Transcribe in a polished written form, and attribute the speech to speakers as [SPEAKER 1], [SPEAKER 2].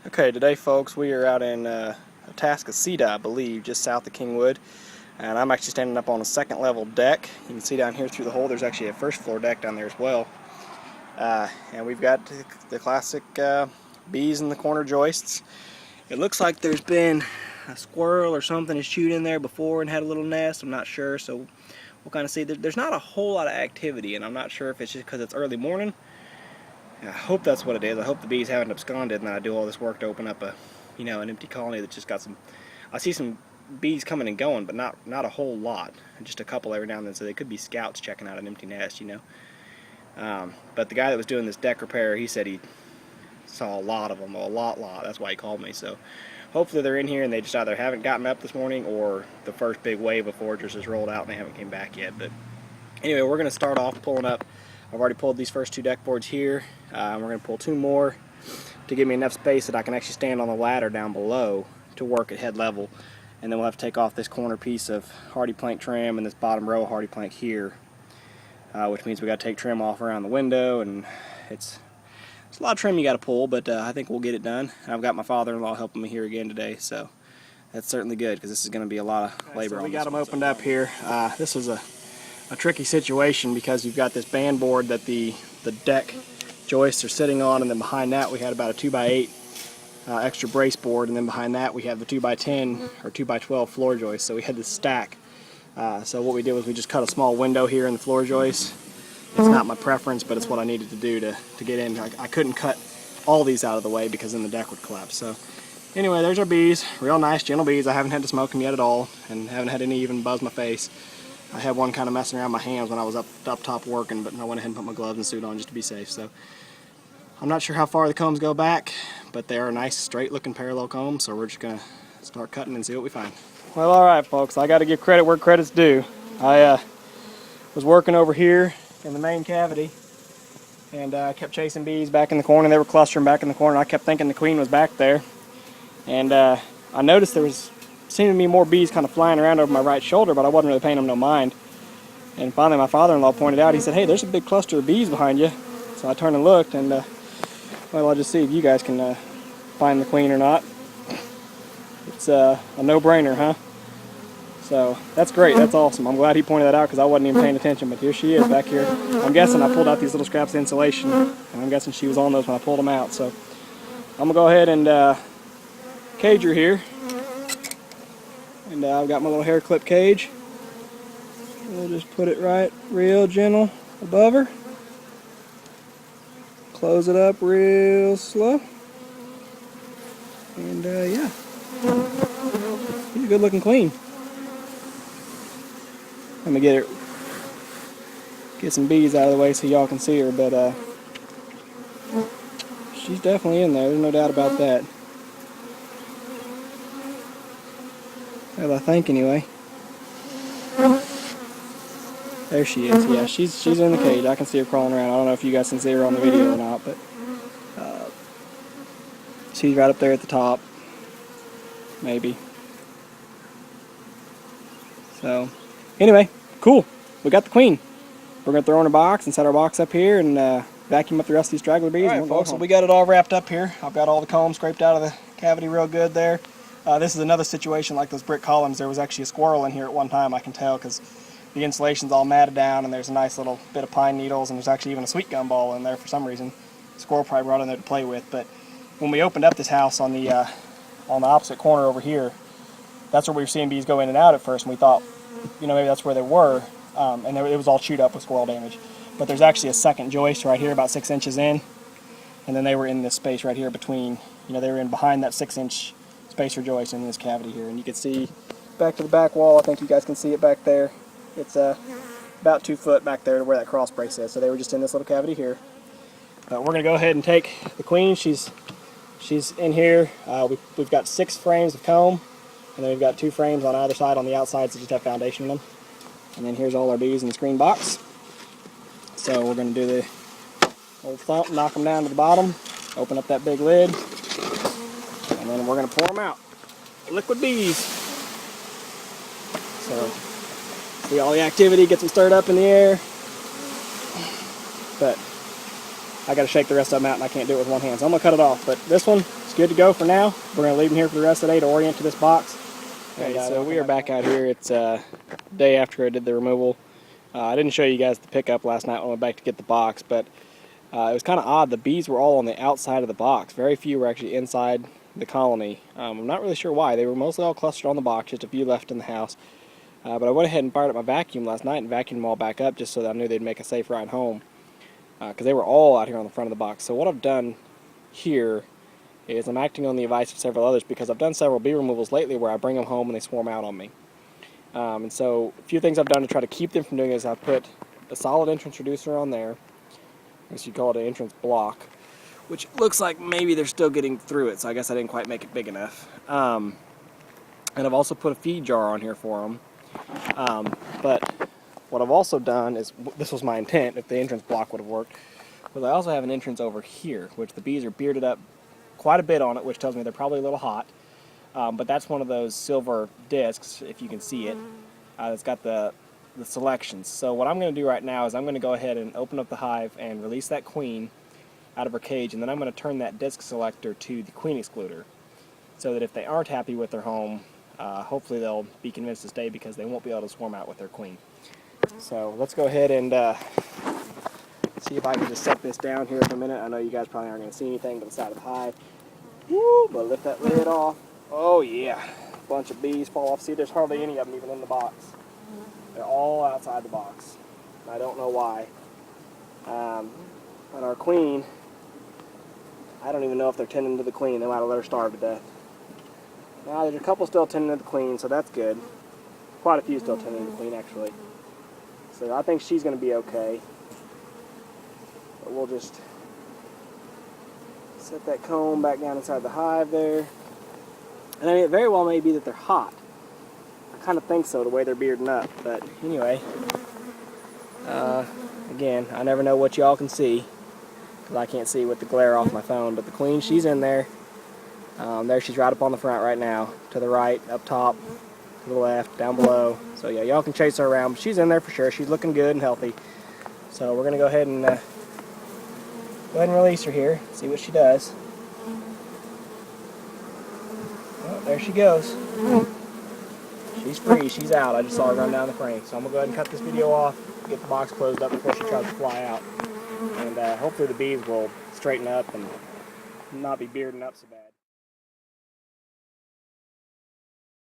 [SPEAKER 1] Okay, today folks, we are out in Atascocita, I believe, just south of Kingwood, and I'm actually standing up on a second level deck. You can see down here through the hole there's actually a first floor deck down there as well. And we've got the classic bees in the corner joists. It looks like there's been a squirrel or something has chewed in there before and had a little nest. I'm not sure, so we'll kind of see. There's not a whole lot of activity, and I'm not sure if it's just because it's early morning. I hope that's what it is. I hope the bees haven't absconded and then I do all this work to open up an empty colony that's just got some. I see some bees coming and going, but not a whole lot. Just a couple every now and then, so they could be scouts checking out an empty nest, But the guy that was doing this deck repair, he said he saw a lot of them, a lot. That's why he called me. So hopefully they're in here and they just either haven't gotten up this morning or the first big wave of foragers has rolled out and they haven't came back yet. But anyway, we're going to start off pulling up. I've already pulled these first two deck boards here. We're going to pull two more to give me enough space that I can actually stand on the ladder down below to work at head level. And then we'll have to take off this corner piece of hardy plank trim and this bottom row of hardy plank here, which means we got to take trim off around the window, and it's a lot of trim you got to pull, but I think we'll get it done. And I've got my father-in-law helping me here again today, so that's certainly good because this is going to be a lot of labor. So we got them opened up here. This was a tricky situation because you've got this band board that the deck joists are sitting on, and then behind that we had about a 2x8 extra brace board, and then behind that we have the 2x10 or 2x12 floor joist. So we had this stack. So what we did was we just cut a small window here in the floor joist. It's not my preference, but it's what I needed to do to get in. I couldn't cut all these out of the way because then the deck would collapse. So anyway, there's our bees. Real nice, gentle bees. I haven't had to smoke them yet at all, and haven't had any even buzz my face. I had one kind of messing around my hands when I was up top working, but I went ahead and put my gloves and suit on just to be safe. So I'm not sure how far the combs go back, but they are nice, straight-looking parallel combs, so we're just going to start cutting and see what we find. Well, all right, folks, I got to give credit where credit's due. I was working over here in the main cavity, and I kept chasing bees back in the corner. They were clustering back in the corner. I kept thinking the queen was back there, and I noticed there was seemed to be more bees kind of flying around over my right shoulder, but I wasn't really paying them no mind. And finally my father-in-law pointed out, he said, "Hey, there's a big cluster of bees behind you." So I turned and looked, and well, I'll just see if you guys can find the queen or not. It's a no-brainer, huh? So that's great, that's awesome. I'm glad he pointed that out because I wasn't even paying attention, but here she is back here. I'm guessing I pulled out these little scraps of insulation, and I'm guessing she was on those when I pulled them out. So I'm going to go ahead and cage her here. And I've got my little hair clip cage. We'll just put it right real gentle above her. Close it up real slow. And yeah, she's a good looking queen. Let me get some bees out of the way so y'all can see her, but she's definitely in there, there's no doubt about that. Well, I think anyway. There she is. Yeah, she's in the cage. I can see her crawling around. I don't know if you guys can see her on the video or not, but she's right up there at the top. Maybe. So, anyway, cool. We got the queen. We're going to throw her in a box and set our box up here and vacuum up the rest of these straggler bees. All right, folks, so we got it all wrapped up here. I've got all the combs scraped out of the cavity real good there. This is another situation like those brick columns. There was actually a squirrel in here at one time, I can tell, because the insulation's all matted down and there's a nice little bit of pine needles, and there's actually even a sweet gum ball in there for some reason. The squirrel probably brought in there to play with. But when we opened up this house on the opposite corner over here, that's where we were seeing bees go in and out at first, and we thought, maybe that's where they were, and it was all chewed up with squirrel damage. But there's actually a second joist right here about 6 inches in, and then they were in this space right here between, they were in behind that 6-inch spacer joist in this cavity here, and you can see back to the back wall. I think you guys can see it back there. It's about 2 foot back there to where that cross brace is. So they were just in this little cavity here. We're going to go ahead and take the queen. She's in here. We've got 6 frames of comb, and then we've got 2 frames on either side on the outside, so just have foundation in them. And then here's all our bees in the screen box. So we're going to do the old thump, knock them down to the bottom, open up that big lid, and then we're going to pour them out. Liquid bees. So see all the activity, gets them stirred up in the air. But I got to shake the rest of them out, and I can't do it with one hand, so I'm going to cut it off. But this one, it's good to go for now. We're going to leave them here for the rest of the day to orient to this box. Okay, so we are back out here. It's day after I did the removal. I didn't show you guys the pickup last night when I went back to get the box, but it was kind of odd. The bees were all on the outside of the box. Very few were actually inside the colony. I'm not really sure why. They were mostly all clustered on the box, just a few left in the house. But I went ahead and fired up my vacuum last night and vacuumed them all back up just so that I knew they'd make a safe ride home. Because they were all out here on the front of the box. So what I've done here is I'm acting on the advice of several others, because I've done several bee removals lately where I bring them home and they swarm out on me. And so a few things I've done to try to keep them from doing is I've put a solid entrance reducer on there. I guess you call it an entrance block, which looks like maybe they're still getting through it, so I guess I didn't quite make it big enough. And I've also put a feed jar on here for them. But what I've also done is, this was my intent if the entrance block would have worked, but I also have an entrance over here, which the bees are bearded up quite a bit on it, which tells me they're probably a little hot. But that's one of those silver discs, if you can see it, that's got the selections. So what I'm going to do right now is I'm going to go ahead and open up the hive and release that queen out of her cage, and then I'm going to turn that disc selector to the queen excluder, so that if they aren't happy with their home, hopefully they'll be convinced to stay, because they won't be able to swarm out with their queen. So let's go ahead and see if I can just set this down here for a minute. I know you guys probably aren't going to see anything but the side of the hive. Woo! But lift that lid off. Oh yeah, a bunch of bees fall off. See, there's hardly any of them even in the box. They're all outside the box. I don't know why. And our queen, I don't even know if they're tending to the queen. They might have let her starve to death. Now there's a couple still tending to the queen, so that's good. Quite a few still tending to the queen, actually. So I think she's going to be okay. But we'll just set that comb back down inside the hive there. And I mean, it very well may be that they're hot. I kind of think so, the way they're bearding up. But anyway, again, I never know what y'all can see, because I can't see with the glare off my phone. But the queen, she's in there. There she's right up on the front right now. To the right, up top, to the left, down below. So yeah, y'all can chase her around. But she's in there for sure. She's looking good and healthy. So we're going to go ahead and release her here, see what she does. Oh, there she goes. She's free, she's out. I just saw her run down the frame. So I'm going to go ahead and cut this video off, get the box closed up before she tries to fly out. And hopefully the bees will straighten up and not be bearding up so bad.